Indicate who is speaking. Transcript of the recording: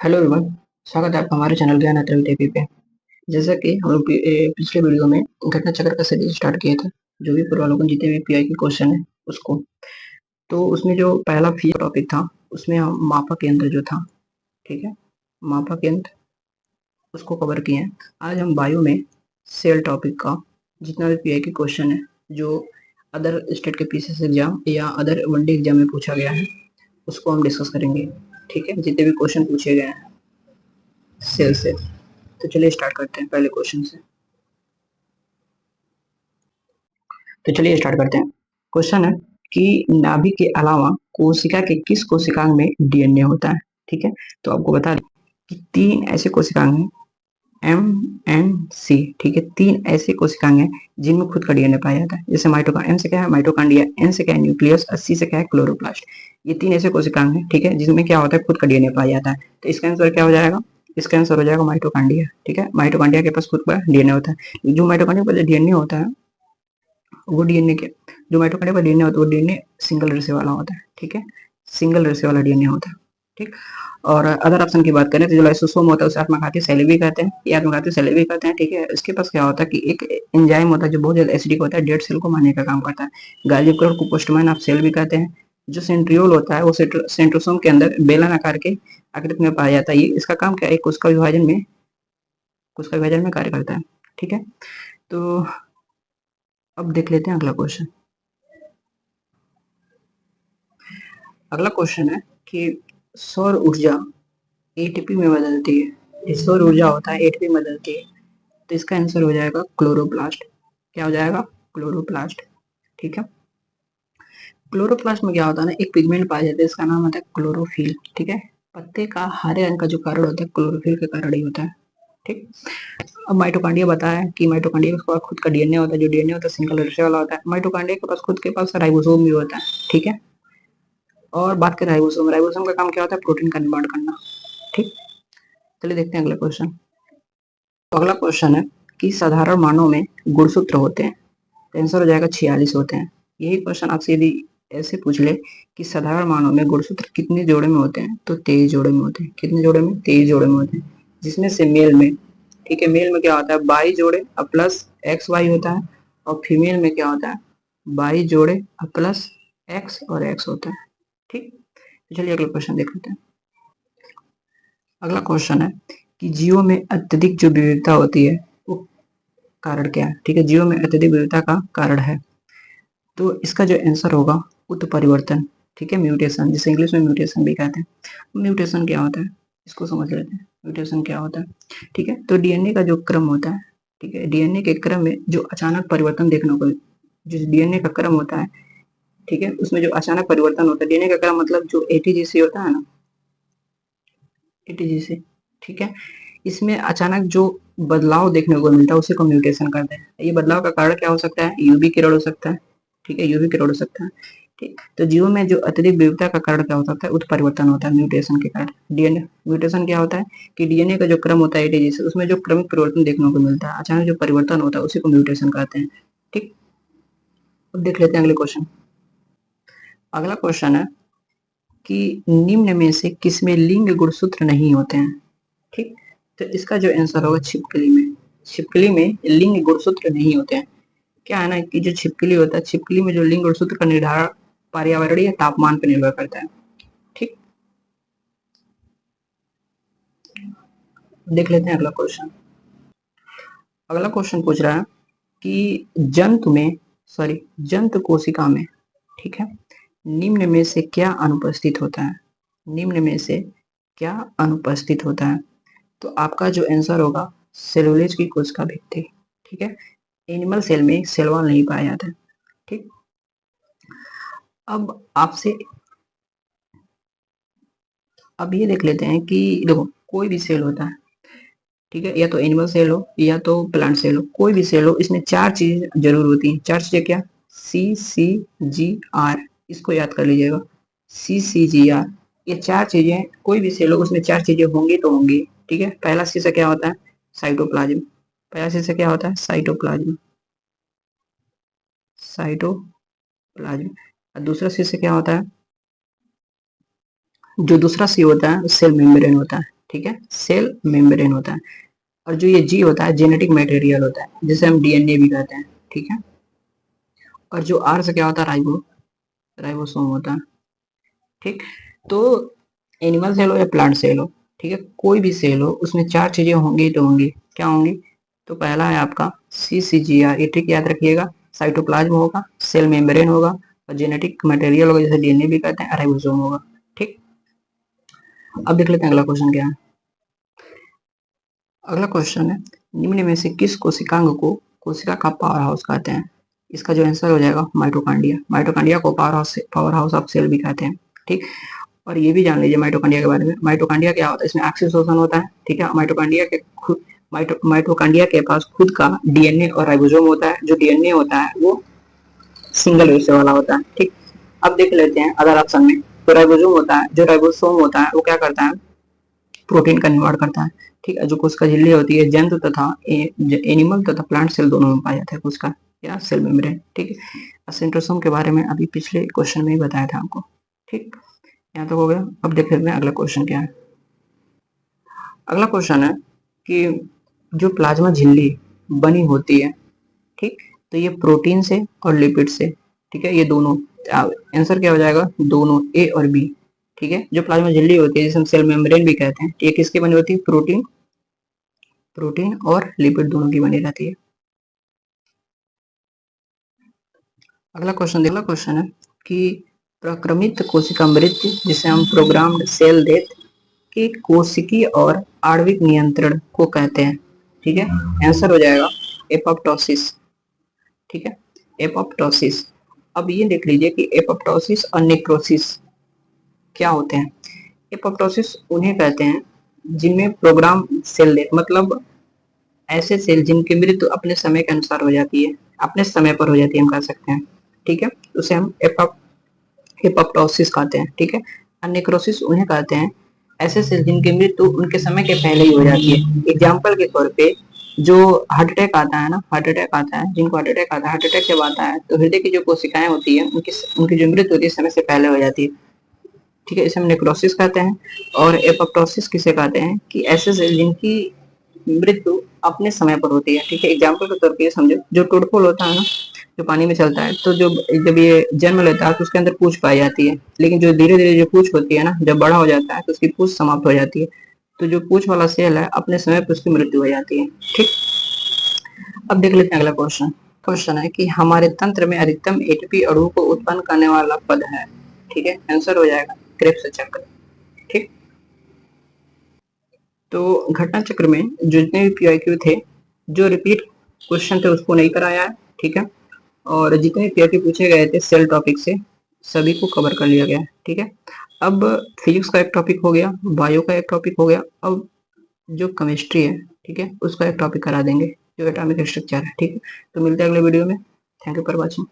Speaker 1: Hello everyone. स्वागत है आपका हमारे चैनल ज्ञान टीवी पे। जैसा कि हम लोग पिछले वीडियो में घटना चक्र का सीरीज स्टार्ट किए थे, जो भी पूर्वावलोकन जितने भी पीआई के क्वेश्चन है उसको। तो उसमें जो पहला फी टॉपिक था उसमें हम मापक यंत्र जो था, ठीक है, मापक यंत्र उसको कवर किए हैं। आज हम बायो में सेल टॉपिक का जितना भी पीआई के क्वेश्चन है जो अदर स्टेट के पीसीएस एग्जाम या अदर वनडे एग्जाम में पूछा गया है उसको हम डिस्कस करेंगे। ठीक है, जितने भी क्वेश्चन पूछे गए हैं सेल से। तो चलिए स्टार्ट करते हैं पहले क्वेश्चन से। तो चलिए स्टार्ट करते हैं। क्वेश्चन है कि नाभिक के अलावा कोशिका के किस कोशिकांग में डीएनए होता है। ठीक है, तो आपको बता दें कि तीन ऐसे कोशिकांग हैं, एम एन सी। ठीक है, तीन ऐसे कोशिकांग हैं जिनमें खुद का डीएनए पाया जाता है। जैसे माइटोकॉन्ड्रिया, एम से क्या है माइटोकॉन्ड्रिया, एन से क्या है न्यूक्लियस, और सी से क्या है क्लोरोप्लास्ट। ये तीन ऐसे कोशिकांग हैं, ठीक है, जिसमें क्या होता है खुद का डीएनए पाया जाता है। तो इसका आंसर क्या हो जाएगा? इसका आंसर हो जाएगा माइटोकॉन्ड्रिया। ठीक है, माइटोकॉन्ड्रिया के पास खुद का डीएनए होता है। जो माइटोकॉन्ड्रिया का डीएनए होता है वो डीएनए के जो माइटोकॉन्ड्रिया का डीएनए होता है वो डीएनए सिंगल रेशे वाला होता है। ठीक है, सिंगल रेशे वाला डीएनए होता है। ठीक, और अदर ऑप्शन की बात करें तो जो लाइसोसोम होता है उसे आत्मघाती सेल भी कहते हैं, ये आत्मघाती सेल भी कहते हैं। ठीक है, इसके पास क्या होता है कि एक एंजाइम होता है जो बहुत ज्यादा एसिडिक होता है, डेड सेल को मारने का काम करता है। गाल्जी को पोस्टमैन ऑफ सेल भी कहते हैं। जो सेंट्रियोल होता है वो सेंट्रोसोम के अंदर बेलन आकार के आकृति में पाया जाता है। ये इसका काम क्या है? कोशिका विभाजन में कार्य करता है। ठीक है, तो अब देख लेते हैं अगला क्वेश्चन। अगला क्वेश्चन है कि सौर ऊर्जा एटीपी में बदलती है। ये सौर ऊर्जा होता है एटीपी में बदलती है। तो इसका आंसर हो जाएगा क्लोरोप्लास्ट। क्या हो जाएगा? क्लोरोप्लास्ट। ठीक है, क्लोरोप्लास्ट में क्या होता है ना, एक पिगमेंट पाया जाता है, इसका नाम होता है क्लोरोफिल। ठीक है, पत्ते का हरे रंग का जो कारण होता है क्लोरोफिल के कारण ही होता है। ठीक, अब माइटोकॉन्ड्रिया बताया कि माइटोकॉन्ड्रिया के पास खुद का डीएनए होता है। जो डीएनए होता है सिंगल रेशे वाला होता है। माइटोकॉन्ड्रिया के पास खुद के पास राइबोसोम भी होता है। ठीक है, और बात करें राइबोसोम, राइबोसोम का काम क्या होता है? प्रोटीन का निर्माण करना। ठीक, चलिए देखते हैं अगला क्वेश्चन। तो अगला क्वेश्चन है कि साधारण मानव में गुणसूत्र होते हैं। तो आंसर हो जाएगा 46 होते हैं। यही क्वेश्चन आपसे यदि ऐसे पूछ ले कि साधारण मानव में गुणसूत्र कितने जोड़े में होते हैं, तो 23 जोड़े में होते हैं। कितने जोड़े में? 23 जोड़े में होते हैं, जिसमें से मेल में, ठीक है, मेल में क्या होता है 22 जोड़े और प्लस एक्स वाई होता है, और फीमेल में क्या होता है 22 जोड़े और प्लस एक्स और एक्स होता है। ठीक, तो चलिए अगला क्वेश्चन देख लेते हैं। अगला क्वेश्चन है कि जीवों में अत्यधिक जो विविधता होती है वो कारण क्या है। ठीक है, जीवों में अत्यधिक विविधता का कारण है, तो इसका जो आंसर होगा उत्परिवर्तन। ठीक है, म्यूटेशन, जिसे इंग्लिश में म्यूटेशन भी कहते हैं। म्यूटेशन क्या होता है इसको समझ लेते हैं। म्यूटेशन क्या होता है? ठीक है, तो डीएनए का जो क्रम होता है, ठीक है, डीएनए के क्रम में जो अचानक परिवर्तन देखने को, जो डीएनए का क्रम होता है, ठीक है, उसमें जो अचानक परिवर्तन होता है, डीएनए का क्रम मतलब जो एटीजीसी होता है ना, एटीजीसी, ठीक है, इसमें अचानक जो बदलाव देखने को मिलता है उसी को म्यूटेशन कहते हैं। ये बदलाव का कारण क्या हो सकता है? यूवी किरण हो सकता है। ठीक है, यूवी किरण हो सकता है। ठीक, तो जीवों में जो अत्यधिक विविधता का कारण क्या हो सकता है? उत्परिवर्तन होता है म्यूटेशन के कारण। डीएनए म्यूटेशन क्या होता है कि डीएनए का जो क्रम होता है एटीजीसी, उसमें जो क्रमिक परिवर्तन देखने को मिलता है, अचानक जो परिवर्तन होता है उसी को म्यूटेशन कहते हैं। ठीक, अब देख लेते हैं अगले क्वेश्चन। अगला क्वेश्चन है कि निम्न में से किसमें लिंग गुणसूत्र नहीं होते हैं। ठीक, तो इसका जो आंसर होगा छिपकली में। छिपकली में लिंग गुणसूत्र नहीं होते हैं। क्या है ना कि जो छिपकली होता है, छिपकली में जो लिंग गुणसूत्र का निर्धारण पर्यावरणीय तापमान पर निर्भर करता है। ठीक, देख लेते हैं अगला क्वेश्चन। अगला क्वेश्चन पूछ रहा है कि जंतु कोशिका में, ठीक है, निम्न में से क्या अनुपस्थित होता है? निम्न में से क्या अनुपस्थित होता है? तो आपका जो आंसर होगा सेलुलोज की कोशिका भित्ति। ठीक है, एनिमल सेल में सेल वॉल नहीं पाया जाता है। ठीक, अब आपसे अब ये देख लेते हैं कि देखो कोई भी सेल होता है, ठीक है, या तो एनिमल सेल हो या तो प्लांट सेल हो, कोई भी सेल हो, इसमें चार चीजें जरूर होती हैं। चार चीजें क्या? CCGR, इसको याद कर लीजिएगा। CCGR, ये चार चीजें, कोई भी सेल हो उसमें चार चीजें होंगी तो होंगी। ठीक है, पहला सी से क्या होता है? साइटोप्लाज्म। पहला सी से क्या होता है? साइटोप्लाज्म। साइटोप्लाज्म। और दूसरा सी से क्या होता है? जो दूसरा सी होता है सेल मेम्ब्रेन होता है। ठीक है, सेल मेम्ब्रेन होता है। और जो ये जी होता है जेनेटिक मटेरियल होता है, जिसे हम डीएनए भी कहते हैं, ठीक है। और जो आर से क्या होता है, राइबोसोम होता है, ठीक। तो एनिमल सेल हो या प्लांट सेल हो, ठीक है, कोई भी सेल हो, उसमें चार चीजें होंगी तो होंगी, क्या होंगी? तो पहला है आपका CCGR, ये ट्रिक याद रखिएगा। साइटोप्लाज्म होगा, सेल मेम्ब्रेन होगा, और जेनेटिक मटेरियल होगा, जैसे डीएनए भी कहते हैं, राइबोसोम होगा, ठीक। अब देख लेते हैं अगला क्वेश्चन क्या है। अगला क्वेश्चन है, निम्न में से किस कोशिकांग को कोशिका का पावर हाउस कहते हैं? इसका जो आंसर हो जाएगा माइटोकॉन्ड्रिया। माइटोकॉन्ड्रिया को पावर हाउस ऑफ सेल भी कहते हैं, ठीक। और ये भी जान लीजिए माइटोकॉन्ड्रिया के बारे में। माइटोकॉन्ड्रिया क्या होता है? इसमें एक्सिशोषण होता है, ठीक है। माइटोकॉन्ड्रिया के पास खुद का डीएनए और राइबोसोम होता है। जो डीएनए होता है वो सिंगल हिस्से वाला होता है, ठीक। अब देख लेते हैं अदर ऑप्शन में। तो राइबोसोम होता है, जो राइबोसोम होता है वो क्या करता है? प्रोटीन का निर्माण करता है, ठीक है। जो कोशिका झिल्ली होती है, जंतु तथा एनिमल तथा प्लांट सेल दोनों में पाया जाता है कोशिका या सेल मेम्ब्रेन, ठीक है। सेंट्रोसोम के बारे में अभी पिछले क्वेश्चन में ही बताया था आपको, ठीक। यहाँ तक हो गया। अब देख लेते हैं अगला क्वेश्चन क्या है। अगला क्वेश्चन है कि जो प्लाज्मा झिल्ली बनी होती है, ठीक, तो ये प्रोटीन से और लिपिड से, ठीक है, ये दोनों। आंसर क्या हो जाएगा? दोनों, ए और बी, ठीक है। जो प्लाज्मा झिल्ली होती है, जिसे हम सेल मेम्ब्रेन भी कहते हैं, ये किसकी बनी होती है? प्रोटीन और लिपिड दोनों की बनी रहती है। अगला क्वेश्चन है कि प्रक्रमित कोशिका मृत्यु, जिसे हम प्रोग्राम्ड सेल डेथ, के कोशिकीय और आणविक नियंत्रण को कहते हैं, ठीक है। आंसर हो जाएगा एपोप्टोसिस, ठीक है, एपोप्टोसिस। अब ये देख लीजिए कि एपोप्टोसिस और नेक्रोसिस क्या होते हैं। एपोप्टोसिस उन्हें कहते हैं जिनमें प्रोग्राम सेल डेथ, मतलब ऐसे सेल जिनकी मृत्यु अपने समय के अनुसार हो जाती है, अपने समय पर हो जाती है, हम कह सकते हैं, ठीक है। उसे हम एपोप्टोसिस कहते हैं, ठीक है। नेक्रोसिस उन्हें कहते हैं ऐसे सेल जिनकी मृत्यु उनके समय के पहले ही हो जाती है। एग्जाम्पल के तौर पे जो हार्ट अटैक आता है ना, हार्ट अटैक आता है, जिनको हार्ट अटैक आता है, हार्ट अटैक जब आता है तो हृदय की जो कोशिकाएं होती है उनकी उनकी जो मृत्यु होती है समय से पहले हो जाती है, ठीक है। इसे हम नेक्रोसिस कहते हैं। और एपोप्टोसिस किसे कहते हैं? कि ऐसे सेल जिनकी मृत्यु अपने समय पर होती है, ठीक है। एग्जाम्पल के तौर पे समझो, जो टोडफॉल होता है ना, जो पानी में चलता है, तो जो जब ये जन्म लेता है तो उसके अंदर पूंछ पाई जाती है, लेकिन जो धीरे धीरे जो पूंछ होती है ना, जब बड़ा हो जाता है तो उसकी पूंछ समाप्त हो जाती है। तो जो पूंछ वाला सेल है अपने समय पर उसकी मृत्यु हो जाती है, ठीक। अब देख लेते हैं अगला क्वेश्चन। क्वेश्चन है कि हमारे तंत्र में अधिकतम एटीपी अणु को उत्पन्न करने वाला पद है, ठीक है। आंसर हो जाएगा क्रेब्स चक्र, ठीक। तो घटना चक्र में जो जितने भी पीआईक्यू थे, जो रिपीट क्वेश्चन थे उसको नहीं कराया है, ठीक है। और जितने पीआईक्यू पूछे गए थे सेल टॉपिक से, सभी को कवर कर लिया गया है, ठीक है। अब फिजिक्स का एक टॉपिक हो गया, बायो का एक टॉपिक हो गया, अब जो केमिस्ट्री है, ठीक है, उसका एक टॉपिक करा देंगे, जो एटॉमिक स्ट्रक्चर है, ठीक है। तो मिलते हैं अगले वीडियो में। Thank you for watching.